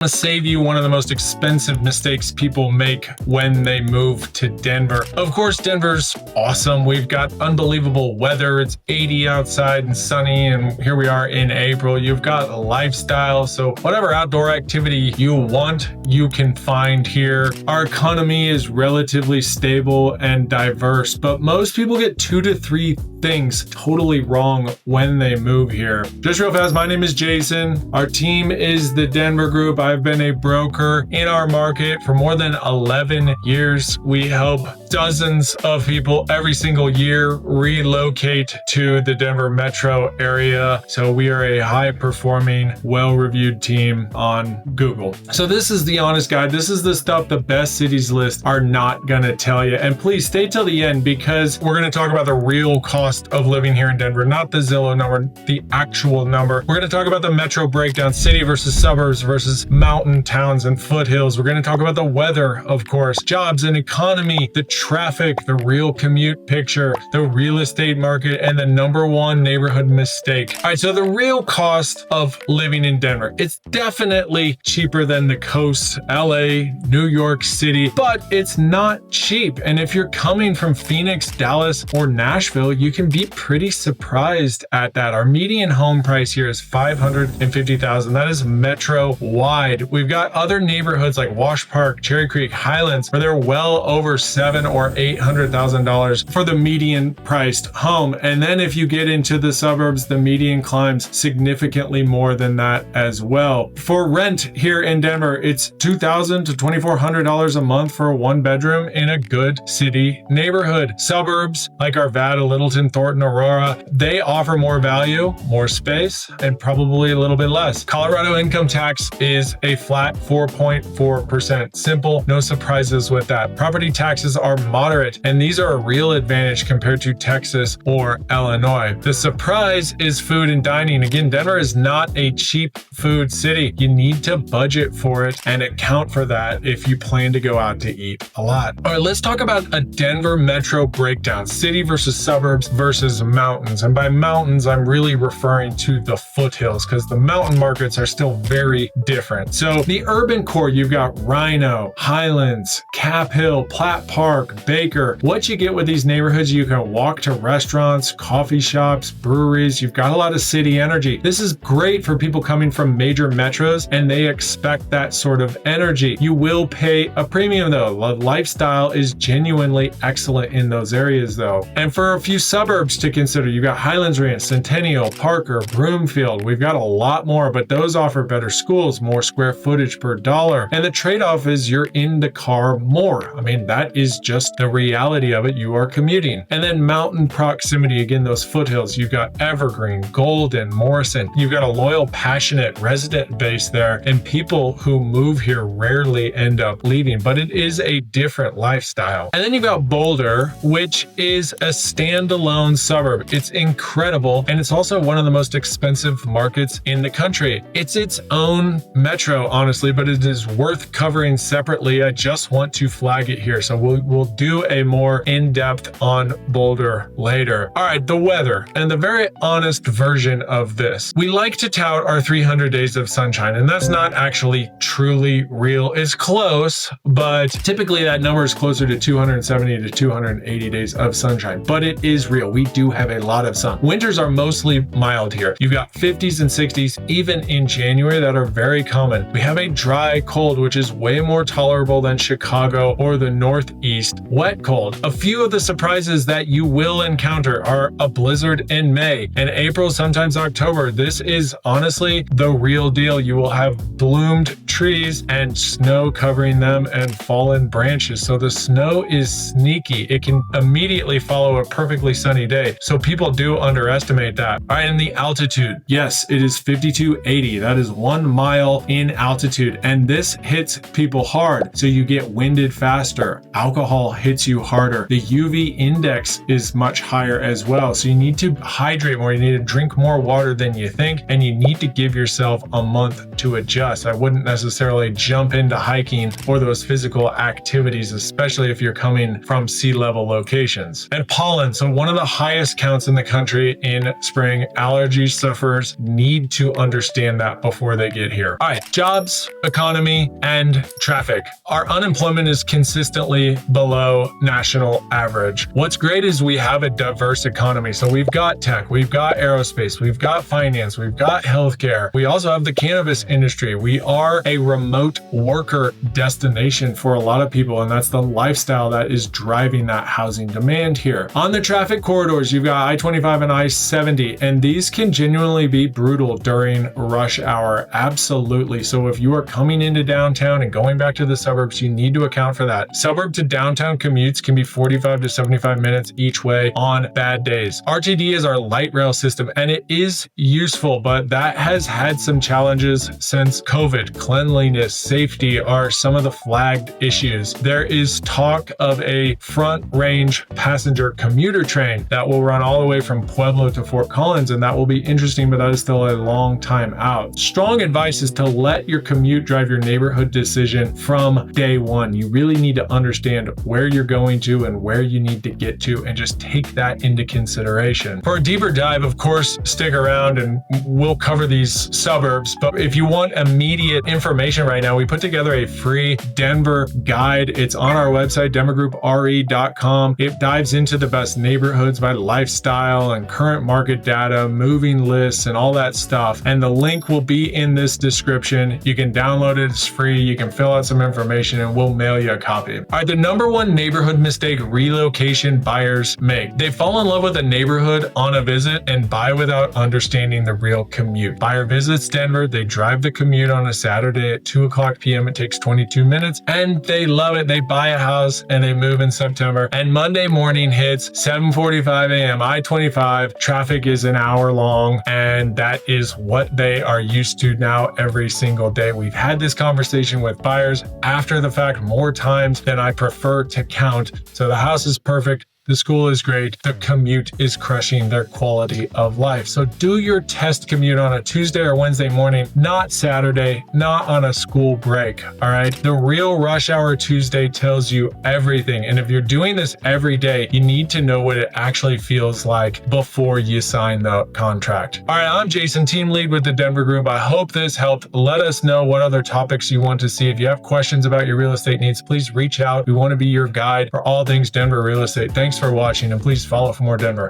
to save you one of the most expensive mistakes people make when they move to Denver. Of course, Denver's awesome. We've got unbelievable weather. It's 80 outside and sunny, and here we are in April. You've got a lifestyle, so whatever outdoor activity you want, you can find here. Our economy is relatively stable and diverse, but most people get 2 to 3 things totally wrong when they move here. Just real fast, my name is Jason. Our team is the Denver Group. I've been a broker in our market for more than 11 years. We help dozens of people every single year relocate to the Denver metro area. So we are a high performing, well-reviewed team on Google. So this is the honest guide. This is the stuff the best cities list are not going to tell you. And please stay till the end, because we're going to talk about the real cost of living here in Denver, not the Zillow number, the actual number. We're going to talk about the metro breakdown, city versus suburbs versus mountain towns and foothills. We're going to talk about the weather, of course, jobs and economy, the traffic, the real commute picture, the real estate market, and the #1 neighborhood mistake. All right, so the real cost of living in Denver, it's definitely cheaper than the coast, LA, New York City, but it's not cheap. And if you're coming from Phoenix, Dallas, or Nashville, you can be pretty surprised at that. Our median home price here is $550,000. That is metro wide. We've got other neighborhoods like Wash Park, Cherry Creek, Highlands, where they're well over $700,000 or $800,000 for the median priced home. And then if you get into the suburbs, the median climbs significantly more than that as well. For rent here in Denver, it's $2,000 to $2,400 a month for a 1-bedroom in a good city neighborhood. Suburbs like Arvada, Littleton, Thornton, Aurora, they offer more value, more space, and probably a little bit less. Colorado income tax is a flat 4.4%. Simple, no surprises with that. Property taxes are moderate, and these are a real advantage compared to Texas or Illinois. The surprise is food and dining. Again, Denver is not a cheap food city. You need to budget for it and account for that if you plan to go out to eat a lot. All right, let's talk about a Denver metro breakdown, city versus suburbs versus mountains. And by mountains, I'm really referring to the foothills, because the mountain markets are still very different. So the urban core, you've got Rhino, Highlands, Cap Hill, Platt Park, Baker. What you get with these neighborhoods, you can walk to restaurants, coffee shops, breweries. You've got a lot of city energy. This is great for people coming from major metros, and they expect that sort of energy. You will pay a premium though. The lifestyle is genuinely excellent in those areas though. And for a few suburbs to consider, you've got Highlands Ranch, Centennial, Parker, Broomfield. We've got a lot more, but those offer better schools, more square footage per dollar. And the trade-off is you're in the car more. I mean, that is just the reality of it. You are commuting. And then mountain proximity, again, those foothills, you've got Evergreen, Golden, Morrison. You've got a loyal, passionate resident base there, and people who move here rarely end up leaving, but it is a different lifestyle. And then you've got Boulder, which is a standalone suburb. It's incredible, and it's also one of the most expensive markets in the country. It's its own metro, honestly, but it is worth covering separately. I just want to flag it here, so we'll do a more in-depth on Boulder later. All right, the weather, and the very honest version of this. We like to tout our 300 days of sunshine, and that's not actually truly real. It's close, but typically that number is closer to 270 to 280 days of sunshine, but it is real. We do have a lot of sun. Winters are mostly mild here. You've got 50s and 60s, even in January, that are very common. We have a dry cold, which is way more tolerable than Chicago or the Northeast. Wet cold. A few of the surprises that you will encounter are a blizzard in May and April, sometimes October. This is honestly the real deal. You will have bloomed trees and snow covering them and fallen branches. So the snow is sneaky. It can immediately follow a perfectly sunny day. So people do underestimate that. All right, and the altitude. Yes, it is 5280. That is 1 mile in altitude. And this hits people hard. So you get winded faster. Alcohol hits you harder. The UV index is much higher as well. So you need to hydrate more. You need to drink more water than you think. And you need to give yourself a month to adjust. I wouldn't necessarily necessarily jump into hiking or those physical activities, especially if you're coming from sea level locations. And pollen, so one of the highest counts in the country in spring. Allergy sufferers need to understand that before they get here. All right, jobs, economy, and traffic. Our unemployment is consistently below national average. What's great is we have a diverse economy. So we've got tech, we've got aerospace, we've got finance, we've got healthcare. We also have the cannabis industry. We are a remote worker destination for a lot of people, and that's the lifestyle that is driving that housing demand here. On the traffic corridors, you've got I-25 and I-70, and these can genuinely be brutal during rush hour. Absolutely. So if you are coming into downtown and going back to the suburbs, you need to account for that. Suburb to downtown commutes can be 45 to 75 minutes each way on bad days. RTD is our light rail system, and it is useful, but that has had some challenges since COVID. Cleanliness, safety are some of the flagged issues. There is talk of a front range passenger commuter train that will run all the way from Pueblo to Fort Collins, and that will be interesting, but that is still a long time out. Strong advice is to let your commute drive your neighborhood decision from day one. You really need to understand where you're going to and where you need to get to, and just take that into consideration. For a deeper dive, of course, stick around and we'll cover these suburbs. But if you want immediate information right now, we put together a free Denver guide. It's on our website, denvergroup.re.com. It dives into the best neighborhoods by lifestyle and current market data, moving lists, and all that stuff. And the link will be in this description. You can download it. It's free. You can fill out some information and we'll mail you a copy. All right, the number one neighborhood mistake relocation buyers make. They fall in love with a neighborhood on a visit and buy without understanding the real commute. Buyer visits Denver, they drive the commute on a Saturday at 2:00 p.m. It takes 22 minutes and they love it. They buy a house and they move in September, and Monday morning hits 7:45 a.m. I-25, traffic is an hour long, and that is what they are used to now every single day. We've had this conversation with buyers after the fact more times than I prefer to count. So the house is perfect. The school is great. The commute is crushing their quality of life. So do your test commute on a Tuesday or Wednesday morning, not Saturday, not on a school break. All right. The real rush hour Tuesday tells you everything. And if you're doing this every day, you need to know what it actually feels like before you sign the contract. All right. I'm Jason, team lead with the Denver Group. I hope this helped. Let us know what other topics you want to see. If you have questions about your real estate needs, please reach out. We want to be your guide for all things Denver real estate. Thanks for watching, and please follow for more Denver.